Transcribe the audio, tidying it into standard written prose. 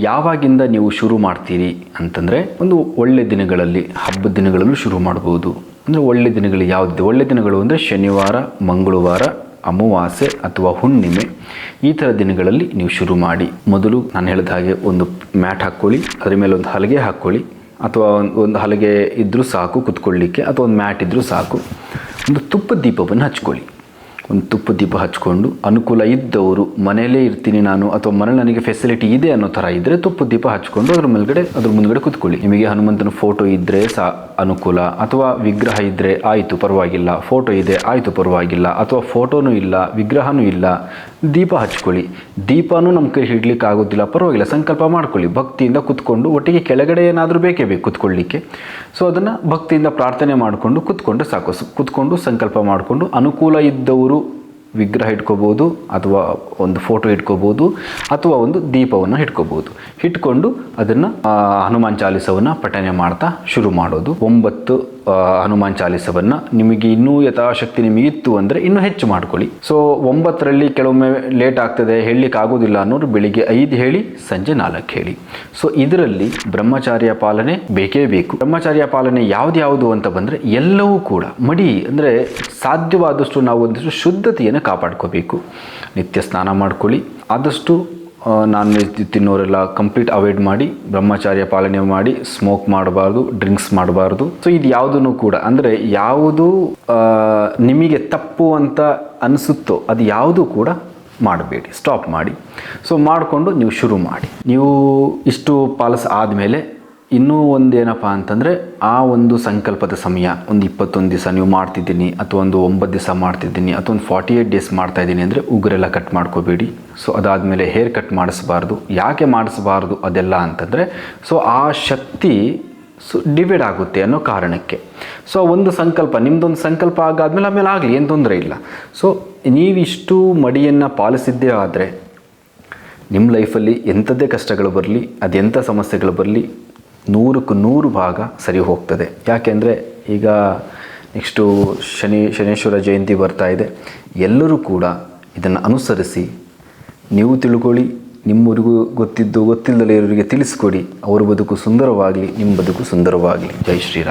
ಯಾವಾಗಿಂದ ನೀವು ಶುರು ಮಾಡ್ತೀರಿ ಅಂತಂದರೆ, ಒಂದು ಒಳ್ಳೆ ದಿನಗಳಲ್ಲಿ, ಹಬ್ಬದ ದಿನಗಳಲ್ಲೂ ಶುರು ಮಾಡ್ಬೋದು. ಅಂದರೆ ಒಳ್ಳೆ ದಿನಗಳು ಯಾವುದಿದೆ? ಒಳ್ಳೆ ದಿನಗಳು ಅಂದರೆ ಶನಿವಾರ, ಮಂಗಳವಾರ, ಅಮಾವಾಸ್ಯೆ ಅಥವಾ ಹುಣ್ಣಿಮೆ, ಈ ಥರ ದಿನಗಳಲ್ಲಿ ನೀವು ಶುರು ಮಾಡಿ. ಮೊದಲು ನಾನು ಹೇಳಿದ ಹಾಗೆ ಒಂದು ಮ್ಯಾಟ್ ಹಾಕ್ಕೊಳ್ಳಿ, ಅದರ ಮೇಲೆ ಒಂದು ಹಲಗೆ ಹಾಕ್ಕೊಳ್ಳಿ, ಅಥವಾ ಒಂದು ಹಲಗೆ ಇದ್ದರೂ ಸಾಕು ಕುತ್ಕೊಳ್ಳಿಕ್ಕೆ, ಅಥವಾ ಒಂದು ಮ್ಯಾಟ್ ಇದ್ದರೂ ಸಾಕು. ಒಂದು ತುಪ್ಪದ ದೀಪವನ್ನು ಹಚ್ಕೊಳ್ಳಿ. ಒಂದು ತುಪ್ಪದ ದೀಪ ಹಚ್ಕೊಂಡು, ಅನುಕೂಲ ಇದ್ದವರು ಮನೆಯಲ್ಲೇ ಇರ್ತೀನಿ ನಾನು, ಅಥವಾ ಮನೇಲಿ ನನಗೆ ಫೆಸಿಲಿಟಿ ಇದೆ ಅನ್ನೋ ಥರ ಇದ್ದರೆ ತುಪ್ಪದ ದೀಪ ಹಚ್ಕೊಂಡು ಅದ್ರ ಮುಂದ್ಗಡೆ ಕೂತ್ಕೊಳ್ಳಿ. ನಿಮಗೆ ಹನುಮಂತನ ಫೋಟೋ ಇದ್ದರೆ ಅನುಕೂಲ, ಅಥವಾ ವಿಗ್ರಹ ಇದ್ದರೆ ಆಯಿತು ಪರವಾಗಿಲ್ಲ, ಫೋಟೋ ಇದೆ ಆಯಿತು ಪರವಾಗಿಲ್ಲ, ಅಥವಾ ಫೋಟೋನೂ ಇಲ್ಲ ವಿಗ್ರಹನೂ ಇಲ್ಲ, ದೀಪ ಹಚ್ಕೊಳ್ಳಿ. ದೀಪನೂ ನಮ್ಮ ಕೈ ಹಿಡ್ಲಿಕ್ಕೆ ಆಗೋದಿಲ್ಲ ಪರವಾಗಿಲ್ಲ, ಸಂಕಲ್ಪ ಮಾಡ್ಕೊಳ್ಳಿ. ಭಕ್ತಿಯಿಂದ ಕುತ್ಕೊಂಡು, ಒಟ್ಟಿಗೆ ಕೆಳಗಡೆ ಏನಾದರೂ ಬೇಕೇ ಬೇಕು ಕುತ್ಕೊಳ್ಳಿಕ್ಕೆ. ಸೊ ಅದನ್ನು ಭಕ್ತಿಯಿಂದ ಪ್ರಾರ್ಥನೆ ಮಾಡಿಕೊಂಡು ಕುತ್ಕೊಂಡ್ರೆ ಸಾಕು. ಕುತ್ಕೊಂಡು ಸಂಕಲ್ಪ ಮಾಡಿಕೊಂಡು, ಅನುಕೂಲ ಇದ್ದವರು ವಿಗ್ರಹ ಇಟ್ಕೋಬೋದು, ಅಥವಾ ಒಂದು ಫೋಟೋ ಇಟ್ಕೋಬೋದು, ಅಥವಾ ಒಂದು ದೀಪವನ್ನು ಇಟ್ಕೋಬೋದು. ಇಟ್ಕೊಂಡು ಅದನ್ನು ಹನುಮಾನ್ ಚಾಲೀಸವನ್ನು ಪಠನೆ ಮಾಡ್ತಾ ಶುರು ಮಾಡೋದು. 9 ಹನುಮಾನ್ ಚಾಲೀಸವನ್ನು ನಿಮಗೆ ಇನ್ನೂ ಯಥಾಶಕ್ತಿ ನಿಮಗಿತ್ತು ಅಂದರೆ ಇನ್ನೂ ಹೆಚ್ಚು ಮಾಡ್ಕೊಳ್ಳಿ. ಸೊ 9ರಲ್ಲಿ ಕೆಲವೊಮ್ಮೆ ಲೇಟ್ ಆಗ್ತದೆ, ಹೇಳಲಿಕ್ಕೆ ಆಗೋದಿಲ್ಲ ಅನ್ನೋರು ಬೆಳಿಗ್ಗೆ 5 ಹೇಳಿ, ಸಂಜೆ 4 ಹೇಳಿ. ಸೊ ಇದರಲ್ಲಿ ಬ್ರಹ್ಮಚಾರ್ಯ ಪಾಲನೆ ಬೇಕೇ ಬೇಕು. ಬ್ರಹ್ಮಚಾರ್ಯ ಪಾಲನೆ ಯಾವುದು ಅಂತ ಬಂದರೆ, ಎಲ್ಲವೂ ಕೂಡ ಮಡಿ ಅಂದರೆ ಸಾಧ್ಯವಾದಷ್ಟು ನಾವು ಒಂದಿಷ್ಟು ಶುದ್ಧತೆಯನ್ನು ಕಾಪಾಡ್ಕೋಬೇಕು. ನಿತ್ಯ ಸ್ನಾನ ಮಾಡ್ಕೊಳ್ಳಿ. ಆದಷ್ಟು ನಾನ್ ವೆಜ್ ತಿನ್ನೋರೆಲ್ಲ ಕಂಪ್ಲೀಟ್ ಅವಾಯ್ಡ್ ಮಾಡಿ, ಬ್ರಹ್ಮಚಾರ್ಯ ಪಾಲನೆ ಮಾಡಿ. ಸ್ಮೋಕ್ ಮಾಡಬಾರ್ದು, ಡ್ರಿಂಕ್ಸ್ ಮಾಡಬಾರ್ದು. ಸೊ ಇದು ಯಾವುದೂ ಕೂಡ ಅಂದರೆ ಯಾವುದು ನಿಮಗೆ ತಪ್ಪು ಅಂತ ಅನಿಸುತ್ತೋ ಅದು ಯಾವುದೂ ಕೂಡ ಮಾಡಬೇಡಿ, ಸ್ಟಾಪ್ ಮಾಡಿ. ಸೊ ಮಾಡಿಕೊಂಡು ನೀವು ಶುರು ಮಾಡಿ. ನೀವು ಇಷ್ಟು ಆದಮೇಲೆ ಇನ್ನೂ ಒಂದೇನಪ್ಪ ಅಂತಂದರೆ, ಆ ಒಂದು ಸಂಕಲ್ಪದ ಸಮಯ ಒಂದು 21 ದಿವಸ ನೀವು ಮಾಡ್ತಿದ್ದೀನಿ, ಅಥವಾ ಒಂದು 9 ದಿವಸ ಮಾಡ್ತಿದ್ದೀನಿ, ಅಥವಾ ಒಂದು 48 ಡೇಸ್ ಮಾಡ್ತಾಯಿದ್ದೀನಿ ಅಂದರೆ ಉಗುರೆಲ್ಲ ಕಟ್ ಮಾಡ್ಕೋಬೇಡಿ. ಸೊ ಅದಾದಮೇಲೆ ಹೇರ್ ಕಟ್ ಮಾಡಿಸ್ಬಾರ್ದು. ಯಾಕೆ ಮಾಡಿಸ್ಬಾರ್ದು ಅದೆಲ್ಲ ಅಂತಂದರೆ, ಸೊ ಆ ಶಕ್ತಿ ಡಿವೈಡ್ ಆಗುತ್ತೆ ಅನ್ನೋ ಕಾರಣಕ್ಕೆ. ಸೊ ಒಂದು ಸಂಕಲ್ಪ, ನಿಮ್ಮದೊಂದು ಸಂಕಲ್ಪ ಆಮೇಲೆ ಆಗಲಿ, ಏನು ತೊಂದರೆ ಇಲ್ಲ. ಸೊ ನೀವಿಷ್ಟು ಮಡಿಯನ್ನು ಪಾಲಿಸಿದ್ದೇ ಆದರೆ ನಿಮ್ಮ ಲೈಫಲ್ಲಿ ಎಂಥದ್ದೇ ಕಷ್ಟಗಳು ಬರಲಿ, ಅದೆಂಥ ಸಮಸ್ಯೆಗಳು ಬರಲಿ, 100ಕ್ಕೆ 100 ಭಾಗ ಸರಿ ಹೋಗ್ತದೆ. ಯಾಕೆಂದರೆ ಈಗ ನೆಕ್ಸ್ಟು ಶನೇಶ್ವರ ಜಯಂತಿ ಬರ್ತಾ ಇದೆ. ಎಲ್ಲರೂ ಕೂಡ ಇದನ್ನು ಅನುಸರಿಸಿ ನೀವು ತಿಳ್ಕೊಳ್ಳಿ. ನಿಮ್ಮವರಿಗೂ ಗೊತ್ತಿಲ್ಲದಲೇ ಇವರಿಗೆ ತಿಳಿಸ್ಕೊಡಿ. ಅವ್ರ ಬದುಕು ಸುಂದರವಾಗಲಿ, ನಿಮ್ಮ ಬದುಕು ಸುಂದರವಾಗಲಿ. ಜೈ ಶ್ರೀರಾಮ್.